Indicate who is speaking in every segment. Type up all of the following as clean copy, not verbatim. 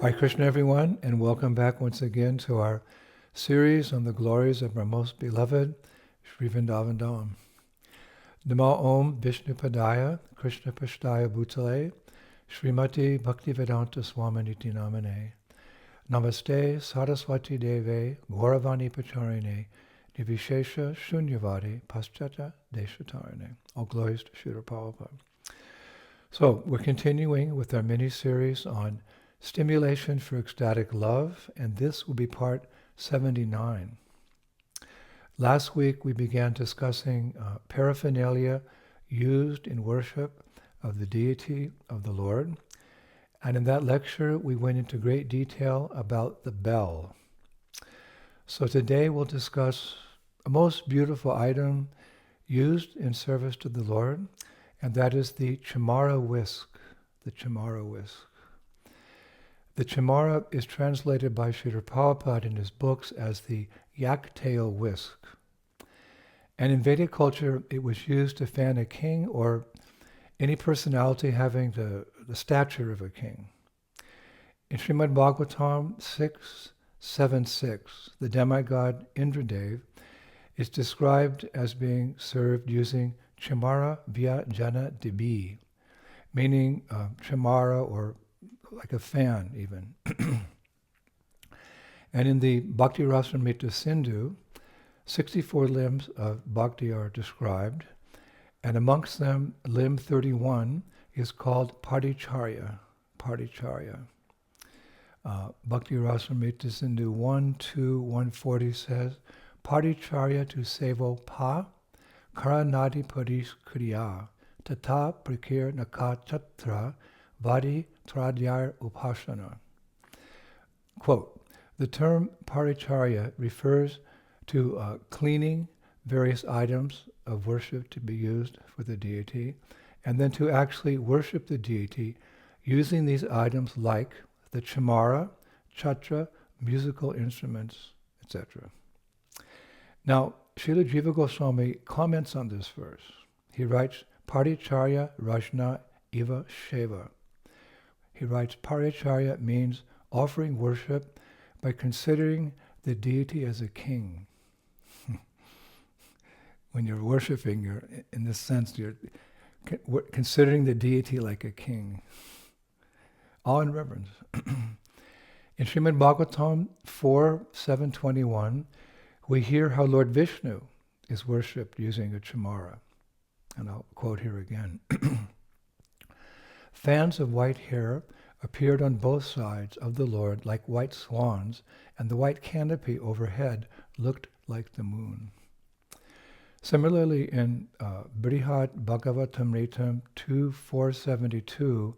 Speaker 1: Hare Krishna, everyone, and welcome back once again to our series on the glories of our most beloved Sri Vrindavan Dham. Namo Om Vishnu Padaya Krishna Pashtaya Bhutale Srimati Bhaktivedanta Swaminiti Namane Namaste Saraswati Deve Gauravani Pacharine Nivishesha Shunyavadi Paschata Deshatarine. All glories to Srila Prabhupada. So we're continuing with our mini-series on stimulation for ecstatic love, and this will be part 79. Last week we began discussing paraphernalia used in worship of the deity of the Lord, and in that lecture we went into great detail about the bell. So today we'll discuss a most beautiful item used in service to the Lord, and that is the chamara whisk, the chamara whisk. The chamara is translated by Srila Prabhupada in his books as the yak-tail whisk. And in Vedic culture, it was used to fan a king or any personality having the stature of a king. In Srimad Bhagavatam 6.7.6, the demigod Indradev is described as being served using chamara vya jana dibi, meaning chamara or like a fan even. And in the Bhakti Rasamrita Sindhu, 64 limbs of bhakti are described, and amongst them, limb 31 is called Paricharya. Paricharya. Bhakti Rasamrita Sindhu 1:2-140 says, Paricharya tu sevo pa, karanadi paris kriya, tata prakir naka chatra, vadi tradyar upasana. Quote, the term paricharya refers to cleaning various items of worship to be used for the deity, and then to actually worship the deity using these items like the chamara, chatra, musical instruments, etc. Now, Srila Jiva Goswami comments on this verse. He writes, Paricharya rajna iva sheva. He writes, Paricharya means offering worship by considering the deity as a king. When you're worshiping, you're, in this sense, you're considering the deity like a king. All in reverence. In Srimad Bhagavatam 4.7.21, we hear how Lord Vishnu is worshipped using a chamara. And I'll quote here again. Fans of white hair appeared on both sides of the Lord like white swans, and the white canopy overhead looked like the moon. Similarly, in Brihad Bhagavatamritam 2.4.72,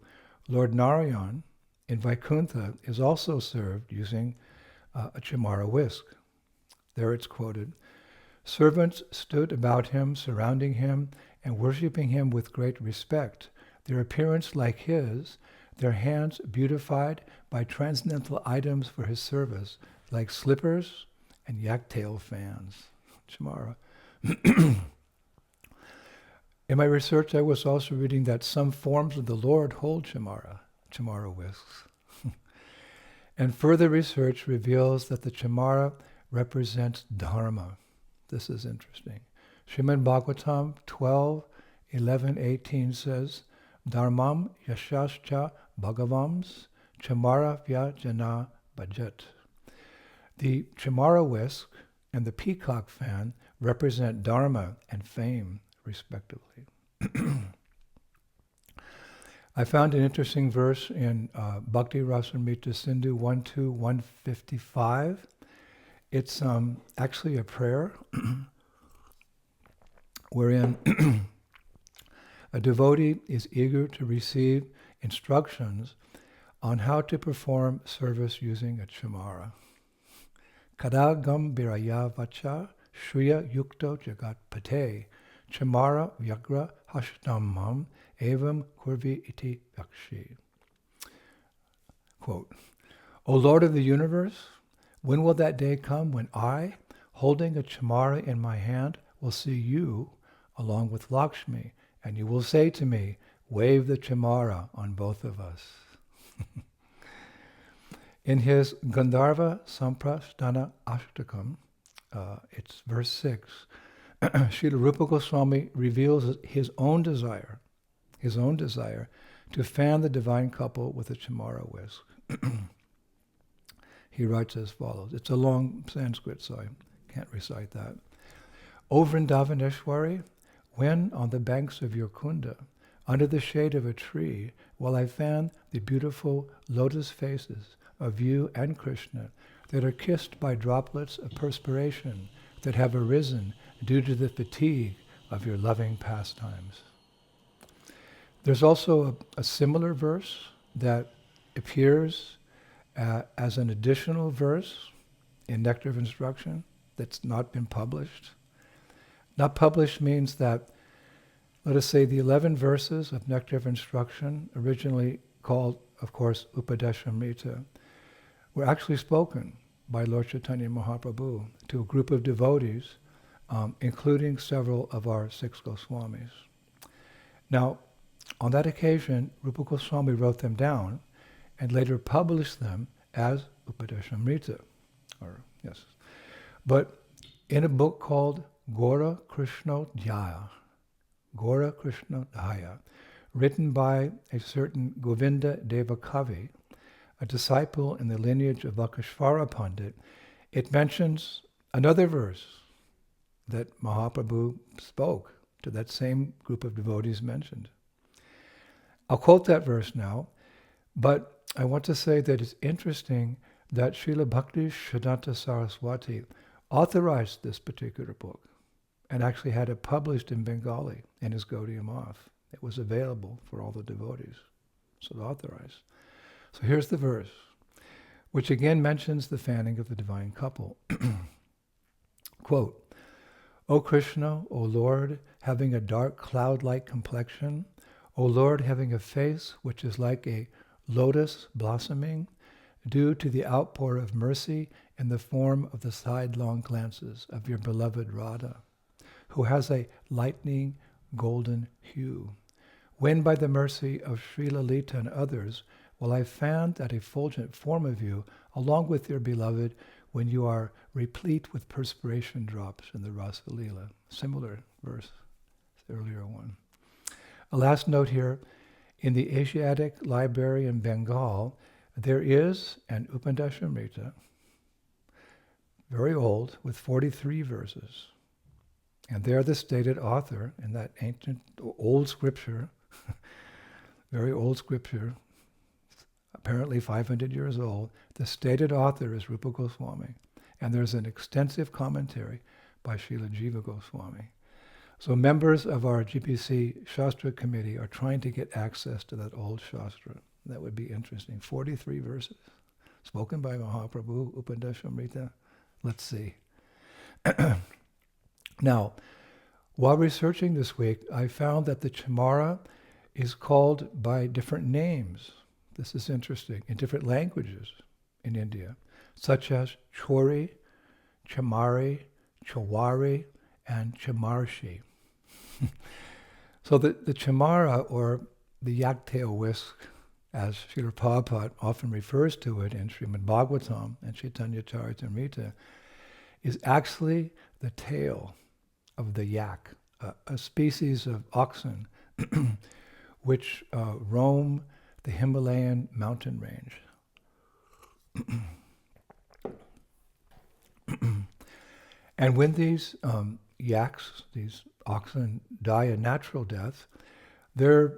Speaker 1: Lord Narayan in Vaikuntha is also served using a chamara whisk. There it's quoted, servants stood about him, surrounding him, and worshipping him with great respect, their appearance like his, their hands beautified by transcendental items for his service, like slippers and yak-tail fans. Chamara. In my research, I was also reading that some forms of the Lord hold chamara whisks. And further research reveals that the chamara represents dharma. This is interesting. Srimad Bhagavatam 12:11-18 says, Dharmam yashascha bhagavams chamara vya jana bhajet. The chamara whisk and the peacock fan represent dharma and fame, respectively. I found an interesting verse in Bhakti Rasamrita Sindhu 1:2-155. It's actually a prayer wherein a devotee is eager to receive instructions on how to perform service using a chamara. Kadagam biraya vacha shriya yukto jagat pate chamara vyagra hashtamam evam kurvi iti yakshi. Quote, O Lord of the universe, when will that day come when I, holding a chamara in my hand, will see you along with Lakshmi, and you will say to me, wave the chamara on both of us. In his Gandharva Samprasthana Ashtakam, it's verse 6, Srila Rupa Goswami reveals his own desire to fan the divine couple with a chamara whisk. He writes as follows. It's a long Sanskrit, so I can't recite that. O Vrindavaneshwari, when on the banks of your kunda, under the shade of a tree, while I fan the beautiful lotus faces of you and Krishna that are kissed by droplets of perspiration that have arisen due to the fatigue of your loving pastimes. There's also a similar verse that appears as an additional verse in Nectar of Instruction that's not been published. Not published means that, let us say, the 11 verses of Nectar of Instruction, originally called, of course, Upadeshamrita, were actually spoken by Lord Chaitanya Mahaprabhu to a group of devotees, including several of our 6 Goswamis. Now, on that occasion, Rupa Goswami wrote them down and later published them as Upadeshamrita. But in a book called Gaura Krishna Dhyaya, written by a certain Govinda Devakavi, a disciple in the lineage of Vakashvara Pandit, it mentions another verse that Mahaprabhu spoke to that same group of devotees mentioned. I'll quote that verse now, but I want to say that it's interesting that Srila Bhakti Siddhanta Saraswati authorized this particular book and actually had it published in Bengali in his Gaudiya Math. It was available for all the devotees, so authorized. So here's the verse, which again mentions the fanning of the divine couple. Quote, O Krishna, O Lord, having a dark cloud-like complexion, O Lord, having a face which is like a lotus blossoming, due to the outpour of mercy in the form of the sidelong glances of your beloved Radha, who has a lightning golden hue. When by the mercy of Sri Lalita and others will I fan that effulgent form of you, along with your beloved, when you are replete with perspiration drops in the Rasa Leela. Similar verse, the earlier one. A last note here, in the Asiatic Library in Bengal, there is an Upadeshamrita, very old, with 43 verses. And there the stated author in that ancient, old scripture, very old scripture, apparently 500 years old, the stated author is Rupa Goswami. And there's an extensive commentary by Srila Jiva Goswami. So members of our GPC Shastra committee are trying to get access to that old Shastra. That would be interesting. 43 verses, spoken by Mahaprabhu, Upadeshamrita. Let's see. Now, while researching this week, I found that the Chamara is called by different names. This is interesting, in different languages in India, such as Chori, Chamari, Chawari, and Chamarshi. So the Chamara, or the yak-tail whisk, as Srila Prabhupada often refers to it in Srimad Bhagavatam and Chaitanya Charitamrita, is actually the tail of the yak, a species of oxen which roam the Himalayan mountain range. And when these yaks, these oxen, die a natural death, their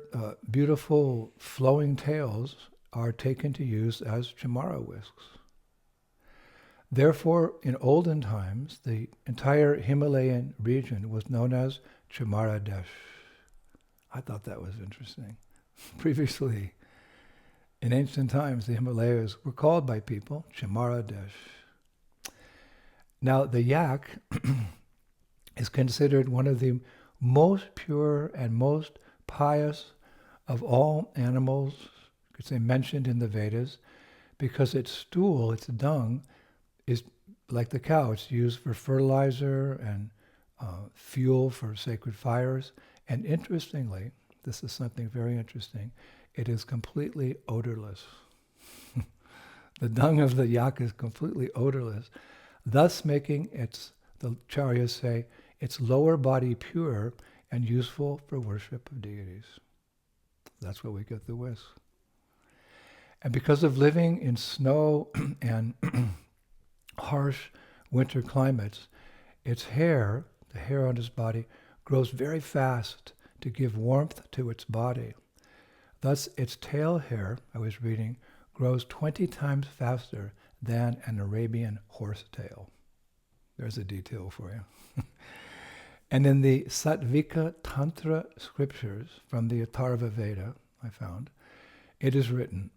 Speaker 1: beautiful flowing tails are taken to use as chamara whisks. Therefore, in olden times, the entire Himalayan region was known as Chamara Desh. I thought that was interesting. Previously, in ancient times, the Himalayas were called by people Chamara Desh. Now, the yak is considered one of the most pure and most pious of all animals, you could say, mentioned in the Vedas, because its stool, its dung, is like the cow. It's used for fertilizer and fuel for sacred fires. And interestingly, this is something very interesting, it is completely odorless. The dung of the yak is completely odorless, thus making its, the Acharyas say, its lower body pure and useful for worship of deities. That's where we get the whisk. And because of living in snow and harsh winter climates, its hair, the hair on its body, grows very fast to give warmth to its body. Thus, its tail hair, I was reading, grows 20 times faster than an Arabian horse tail. There's a detail for you. And in the Sattvika Tantra scriptures from the Atharva Veda, I found, it is written,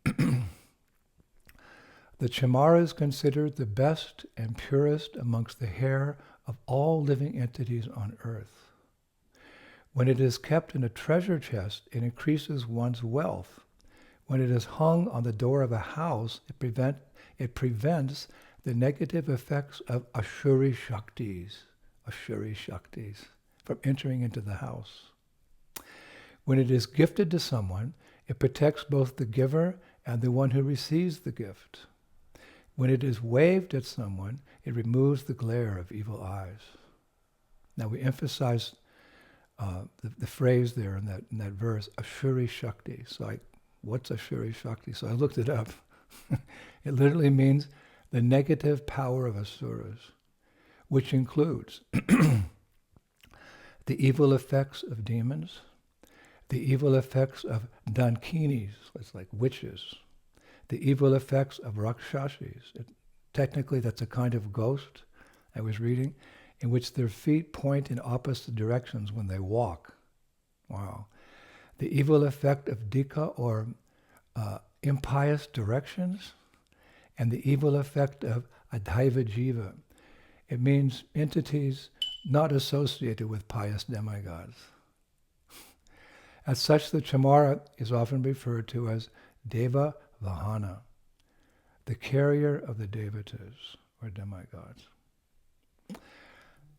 Speaker 1: the chamara is considered the best and purest amongst the hair of all living entities on earth. When it is kept in a treasure chest, it increases one's wealth. When it is hung on the door of a house, it prevents the negative effects of Ashuri Shaktis, from entering into the house. When it is gifted to someone, it protects both the giver and the one who receives the gift. When it is waved at someone, it removes the glare of evil eyes. Now we emphasize the phrase there in that verse, Ashuri Shakti. So what's Ashuri Shakti? So I looked it up. It literally means the negative power of asuras, which includes the evil effects of demons, the evil effects of dankinis, it's like witches, the evil effects of rakshashis. Technically, that's a kind of ghost, I was reading, in which their feet point in opposite directions when they walk. Wow. The evil effect of dika, or impious directions, and the evil effect of adhaiva jiva. It means entities not associated with pious demigods. As such, the chamara is often referred to as Deva Vahana, the carrier of the devatas, or demigods.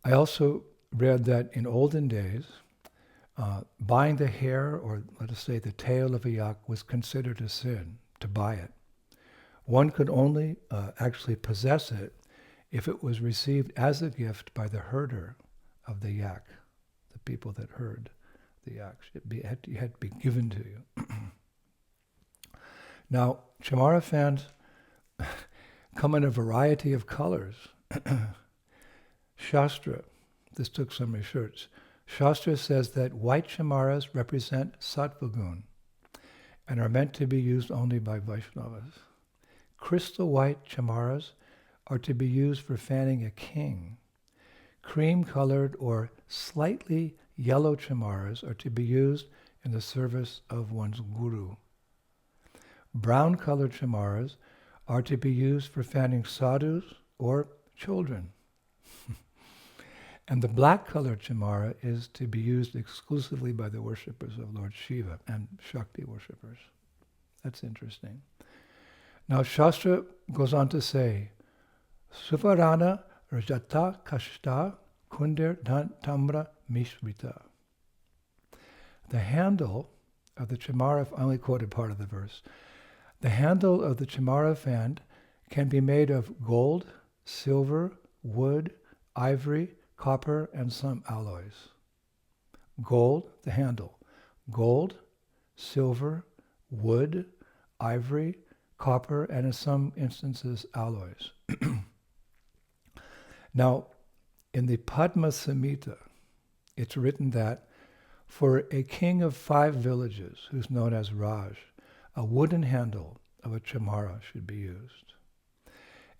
Speaker 1: I also read that in olden days, buying the hair, or let us say the tail of a yak, was considered a sin, to buy it. One could only actually possess it if it was received as a gift by the herder of the yak, the people that herd the yaks. It had to be given to you. Now, chamara fans come in a variety of colors. Shastra, this took some research. Shastra says that white chamaras represent sattva-gun and are meant to be used only by Vaishnavas. Crystal white chamaras are to be used for fanning a king. Cream-colored or slightly yellow chamaras are to be used in the service of one's guru. Brown-colored chamaras are to be used for fanning sadhus or children. And the black-colored chamara is to be used exclusively by the worshippers of Lord Shiva and Shakti worshippers. That's interesting. Now, Shastra goes on to say, Suvarana Rajata Kashta Kunder Tamra Mishrita. The handle of the chamara, I only quoted part of the verse, the handle of the chamara fan can be made of gold, silver, wood, ivory, copper, and some alloys. Gold, the handle. Gold, silver, wood, ivory, copper, and in some instances, alloys. Now, in the Padma Samhita, it's written that for a king of 5 villages, who's known as Raj, a wooden handle of a chamara should be used.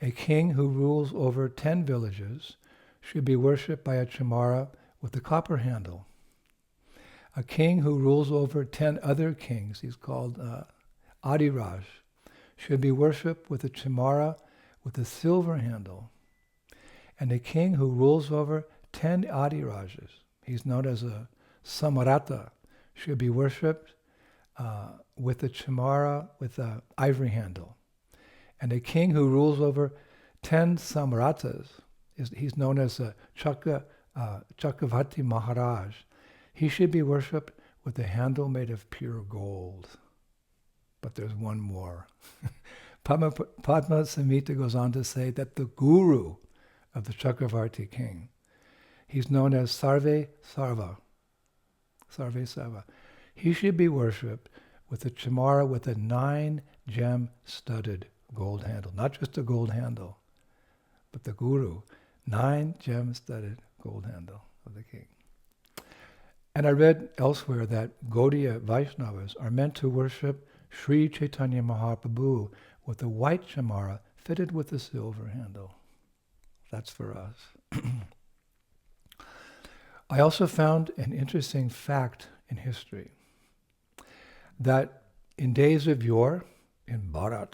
Speaker 1: A king who rules over 10 villages should be worshipped by a chamara with a copper handle. A king who rules over 10 other kings, he's called Adiraj, should be worshipped with a chamara with a silver handle. And a king who rules over 10 Adirajas, he's known as a Samarata, should be worshipped with a chamara with an ivory handle. And a king who rules over 10 Samaratas, he's known as a Chakravati Maharaj. He should be worshipped with a handle made of pure gold. But there's one more. Padma Samhita goes on to say that the guru of the Chakravarti king, he's known as Sarve Sarva. Sarve Sarva. He should be worshipped with a chamara with a 9-gem studded gold handle. Not just a gold handle, but the guru. 9-gem studded gold handle of the king. And I read elsewhere that Gaudiya Vaishnavas are meant to worship Sri Chaitanya Mahaprabhu with a white chamara fitted with a silver handle. That's for us. I also found an interesting fact in history that in days of yore, in Bharat,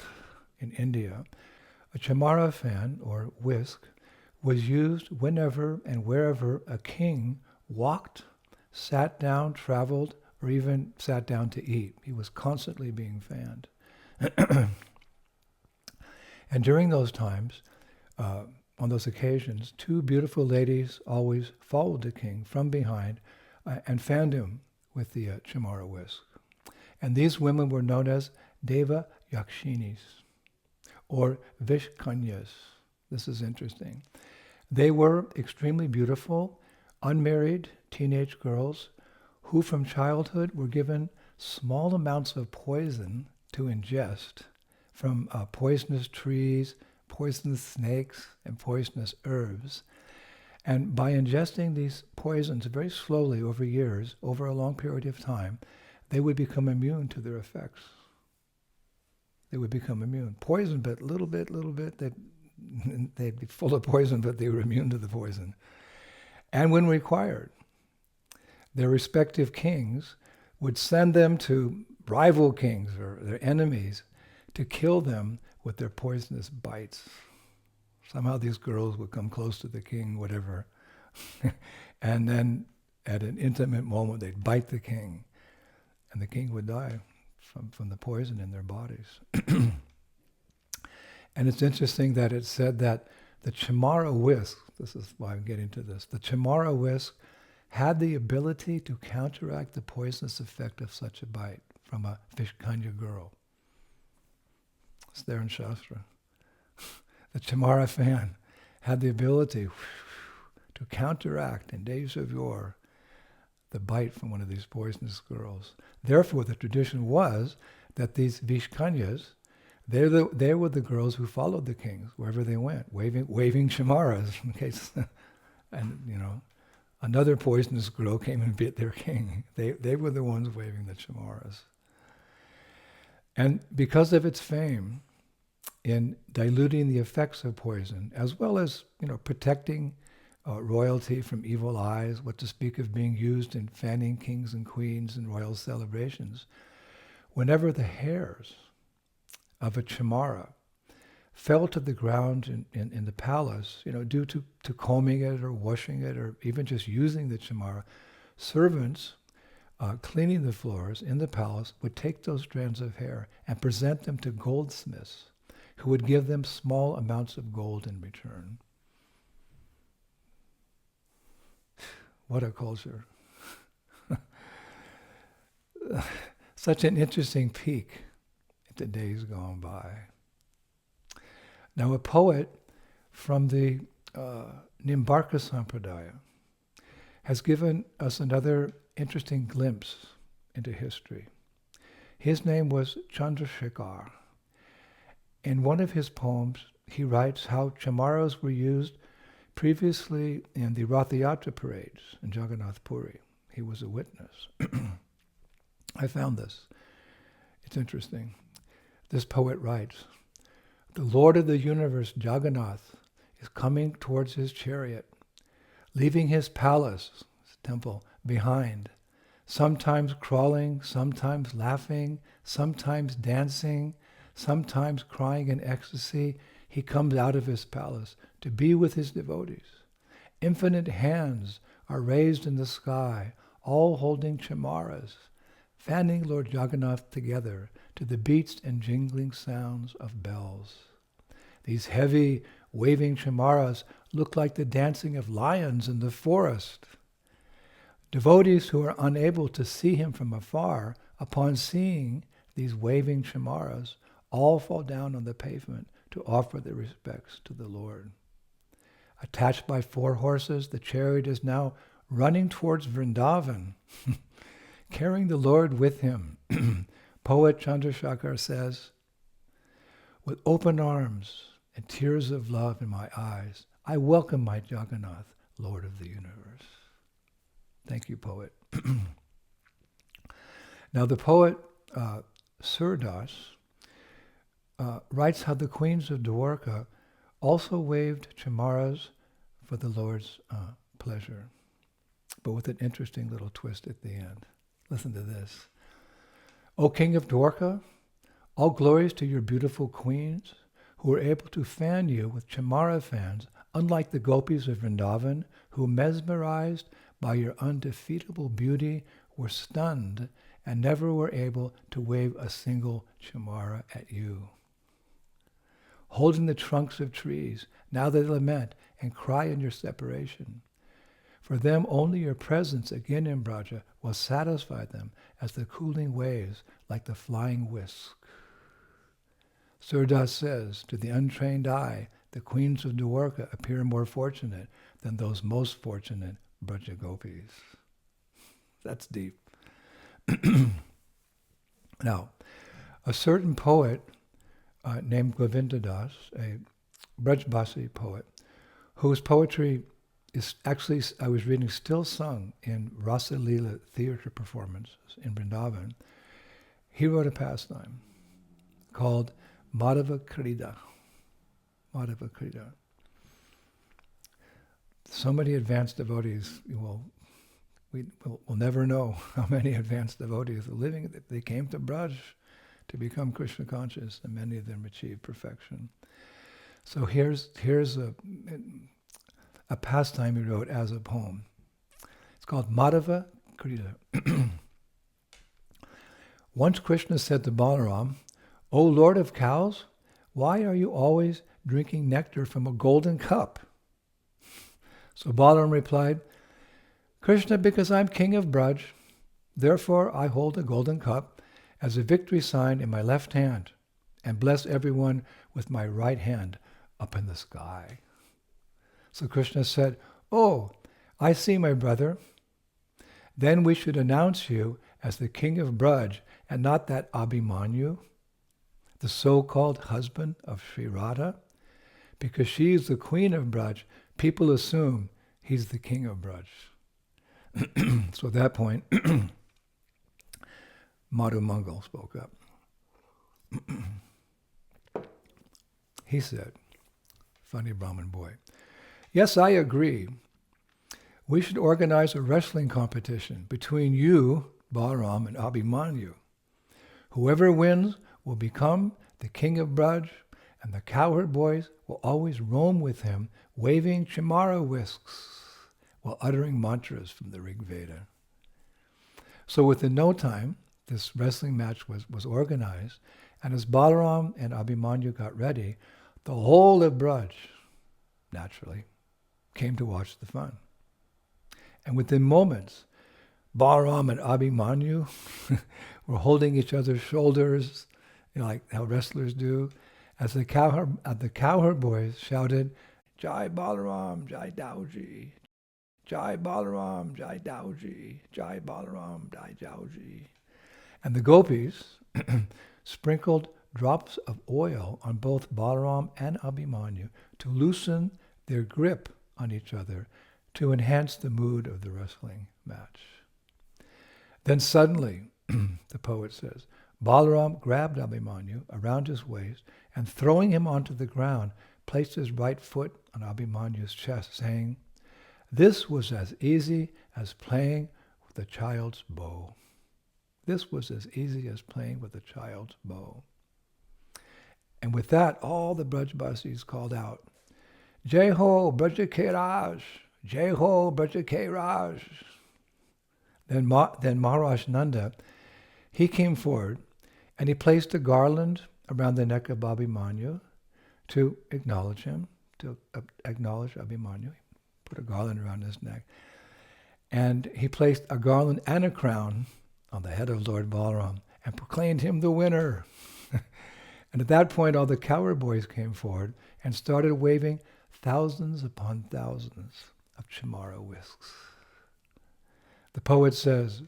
Speaker 1: in India, a chamara fan or whisk was used whenever and wherever a king walked, sat down, traveled, or even sat down to eat. He was constantly being fanned. And during those times, on those occasions, 2 beautiful ladies always followed the king from behind and fanned him with the chamara whisk. And these women were known as Deva Yakshinis or Vishkanyas. This is interesting. They were extremely beautiful, unmarried teenage girls who from childhood were given small amounts of poison to ingest from poisonous trees, poisonous snakes, and poisonous herbs. And by ingesting these poisons very slowly over years, over a long period of time, they would become immune to their effects. They would become immune. Poison, but little bit, they'd be full of poison, but they were immune to the poison. And when required, their respective kings would send them to rival kings or their enemies to kill them with their poisonous bites. Somehow these girls would come close to the king, whatever, and then at an intimate moment they'd bite the king, and the king would die from the poison in their bodies. And it's interesting that it said that the chamara whisk, this is why I'm getting to this, the chamara whisk had the ability to counteract the poisonous effect of such a bite from a Vishkanya girl. It's there in Shastra. The chamara fan had the ability to counteract in days of yore the bite from one of these poisonous girls. Therefore, the tradition was that these Vishkanyas, they were the girls who followed the kings wherever they went, waving chamaras in case, and another poisonous girl came and bit their king. They were the ones waving the chamaras. And because of its fame in diluting the effects of poison, as well as protecting royalty from evil eyes, what to speak of being used in fanning kings and queens and royal celebrations, whenever the hairs of a chamara fell to the ground in the palace, due to combing it or washing it or even just using the chamara, servants cleaning the floors in the palace would take those strands of hair and present them to goldsmiths who would give them small amounts of gold in return. What a culture. Such an interesting peek into days gone by. Now a poet from the Nimbarka Sampradaya has given us another interesting glimpse into history. His name was Chandrasekhar. In one of his poems, he writes how chamaras were used previously in the Ratha Yatra parades in Jagannath Puri. He was a witness. I found this. It's interesting. This poet writes, "The Lord of the universe, Jagannath, is coming towards his chariot, leaving his palace, his temple, behind, sometimes crawling, sometimes laughing, sometimes dancing, sometimes crying in ecstasy. He comes out of his palace to be with his devotees. Infinite hands are raised in the sky, all holding chamaras, fanning Lord Jagannath together to the beats and jingling sounds of bells. These heavy, waving chamaras look like the dancing of lions in the forest. Devotees who are unable to see him from afar, upon seeing these waving chamaras, all fall down on the pavement to offer their respects to the Lord. Attached by 4 horses, the chariot is now running towards Vrindavan, carrying the Lord with him. Poet Chandrasekhar says, "With open arms and tears of love in my eyes, I welcome my Jagannath, Lord of the universe." Thank you, poet. Now the poet Surdas writes how the queens of Dwarka also waved chamaras for the Lord's pleasure, but with an interesting little twist at the end. Listen to this. "O King of Dwarka, all glories to your beautiful queens who were able to fan you with chamara fans, unlike the gopis of Vrindavan, who, mesmerized by your undefeatable beauty, were stunned and never were able to wave a single chamara at you. Holding the trunks of trees, now they lament and cry in your separation. For them only your presence again in Braja will satisfy them as the cooling waves like the flying whisk." Surdas says, to the untrained eye, the queens of Dwarka appear more fortunate than those most fortunate Braja gopis. That's deep. Now, a certain poet named Govinda Das, a Brajbasi poet, whose poetry is actually, I was reading, still sung in Rasa Leela theater performances in Vrindavan. He wrote a pastime called Madhava Krida. Madhava Krida. So many advanced devotees, we'll never know how many advanced devotees are living. They came to Braj to become Krishna conscious, and many of them achieved perfection. So here's a pastime he wrote as a poem. It's called Madhava Krida. Once Krishna said to Balaram, "O Lord of cows, why are you always drinking nectar from a golden cup?" So Balaram replied, "Krishna, because I'm king of Braj, therefore I hold a golden cup as a victory sign in my left hand and bless everyone with my right hand up in the sky." So Krishna said, "Oh, I see, my brother. Then we should announce you as the king of Braj and not that Abhimanyu, the so-called husband of Sri Radha. Because she is the queen of Braj, people assume he's the king of Braj." So at that point, Madhu Mangal spoke up. He said, funny Brahmin boy, "Yes, I agree. We should organize a wrestling competition between you, Balaram, and Abhimanyu. Whoever wins will become the king of Braj, and the cowherd boys will always roam with him, waving chamara whisks while uttering mantras from the Rig Veda." So within no time, this wrestling match was organized, and as Balaram and Abhimanyu got ready, the whole of Braj, naturally, came to watch the fun. And within moments, Balaram and Abhimanyu were holding each other's shoulders, like how wrestlers do, as the cowherd boys shouted, "Jai Balaram, Jai Dauji. Jai Balaram, Jai Dauji. Jai Balaram, Jai Dauji." And the gopis sprinkled drops of oil on both Balaram and Abhimanyu to loosen their grip on each other to enhance the mood of the wrestling match. Then suddenly, the poet says, Balaram grabbed Abhimanyu around his waist and throwing him onto the ground, placed his right foot on Abhimanyu's chest, saying, "This was as easy as playing with a child's bow." This was as easy as playing with a child's bow. And with that, all the Brajbasis called out, "Jai Ho Braja Ke Raj! Jai Ho Braja Ke Raj!" Then Maharaj Nanda, he came forward and he placed a garland around the neck of Abhimanyu to acknowledge him, to acknowledge Abhimanyu. He put a garland around his neck. And he placed a garland and a crown on the head of Lord Balaram and proclaimed him the winner. And at that point, all the cowherd boys came forward and started waving thousands upon thousands of Chamara whisks. The poet says,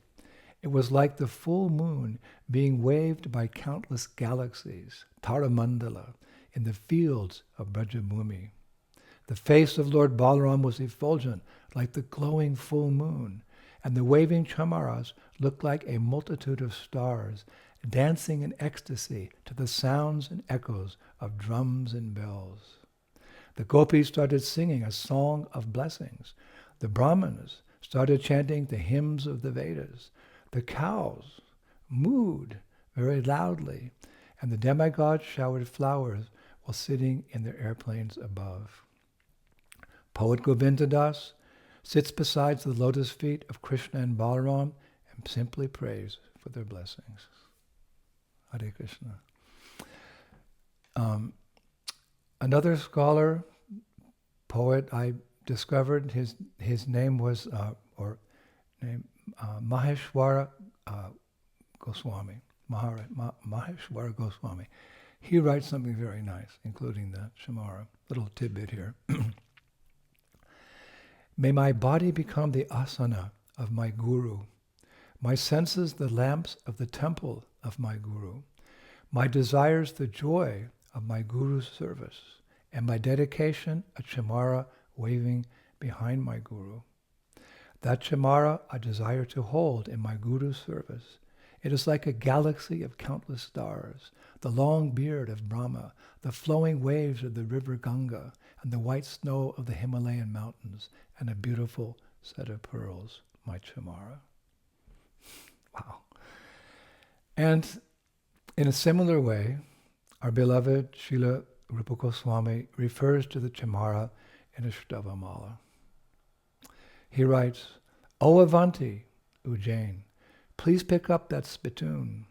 Speaker 1: it was like the full moon being waved by countless galaxies, Taramandala, in the fields of Brajabhumi. The face of Lord Balaram was effulgent, like the glowing full moon, and the waving chamaras looked like a multitude of stars, dancing in ecstasy to the sounds and echoes of drums and bells. The gopis started singing a song of blessings. The brahmanas started chanting the hymns of the Vedas. The cows mooed very loudly, and the demigods showered flowers while sitting in their airplanes above. Poet Govinda Das sits beside the lotus feet of Krishna and Balaram and simply prays for their blessings. Hare Krishna. Another scholar, poet, I discovered his name was Maheshwara Goswami. Maheshwara Goswami. He writes something very nice, including the Chamara. Little tidbit here. May my body become the asana of my guru, my senses the lamps of the temple of my guru, my desires the joy of my guru's service, and my dedication a chamara waving behind my guru. That chamara I desire to hold in my guru's service. It is like a galaxy of countless stars, the long beard of Brahma, the flowing waves of the river Ganga, and the white snow of the Himalayan mountains, and a beautiful set of pearls, my chamara. Wow. And in a similar way, our beloved Srila Rupa Goswami refers to the chamara in Ashtavamala. He writes, O Avanti, Ujjain, please pick up that spittoon.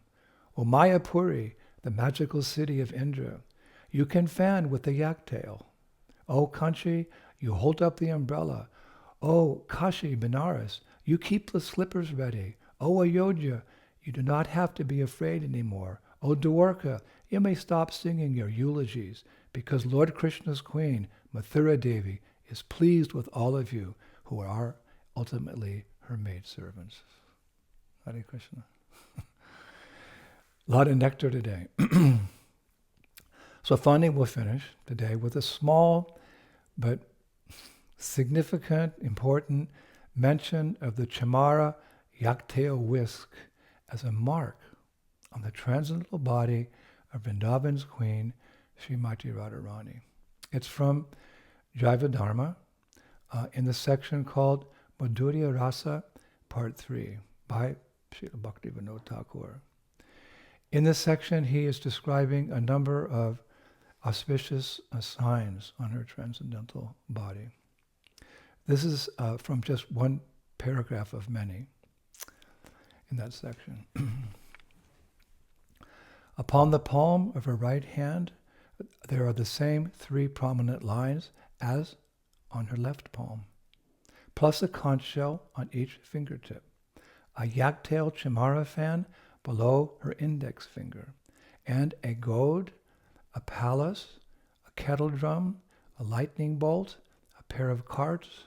Speaker 1: O Mayapuri, the magical city of Indra, you can fan with the yak tail. O Kanchi, you hold up the umbrella. O Kashi, Benares, you keep the slippers ready. O Ayodhya, you do not have to be afraid anymore. O Dwarka, you may stop singing your eulogies because Lord Krishna's queen, Mathura Devi, is pleased with all of you who are ultimately her maidservants. Hare Krishna. A lot of nectar today. So finally we'll finish today with a small but significant, important mention of the Chamara Yaktail whisk as a mark on the transcendental body of Vrindavan's queen, Srimati Radharani. It's from Jivadharma in the section called Madhurya Rasa, Part 3, by Srila Bhaktivinoda Thakur. In this section, he is describing a number of auspicious signs on her transcendental body. This is from just one paragraph of many in that section. Upon the palm of her right hand, there are the same 3 prominent lines as on her left palm, plus a conch shell on each fingertip, a yaktail chamara fan below her index finger, and a goad, a palace, a kettle drum, a lightning bolt, a pair of carts,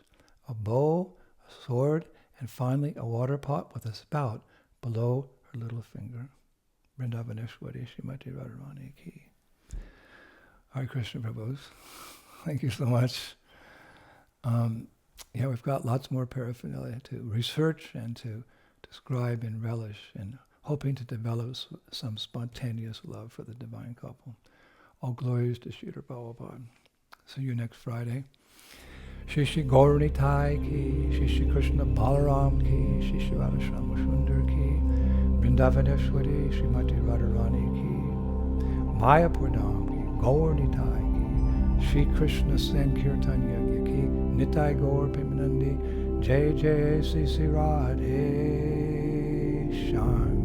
Speaker 1: a bow, a sword, and finally a water pot with a spout below her little finger. Vrindavaneshwari Srimati Radharani Ki. Hare Krishna Prabhus. Thank you so much. We've got lots more paraphernalia to research and to describe and relish, and hoping to develop some spontaneous love for the divine couple. All glories to Srila Prabhupada. See you next Friday. Shri Shri Gauranitai Ki, Shri Shri Krishna Balaram Ki, Shri Shri Radharashama Sundar Ki, Vrindavaneshwari Srimati Radharani Ki, Mayapur Dham Ki, Gauranitai Ki, Shri Krishna Sankirtan Yagya Ki, Nitai Gaur Pimanandi, Jai Jai Sri Sri Radhe Shan.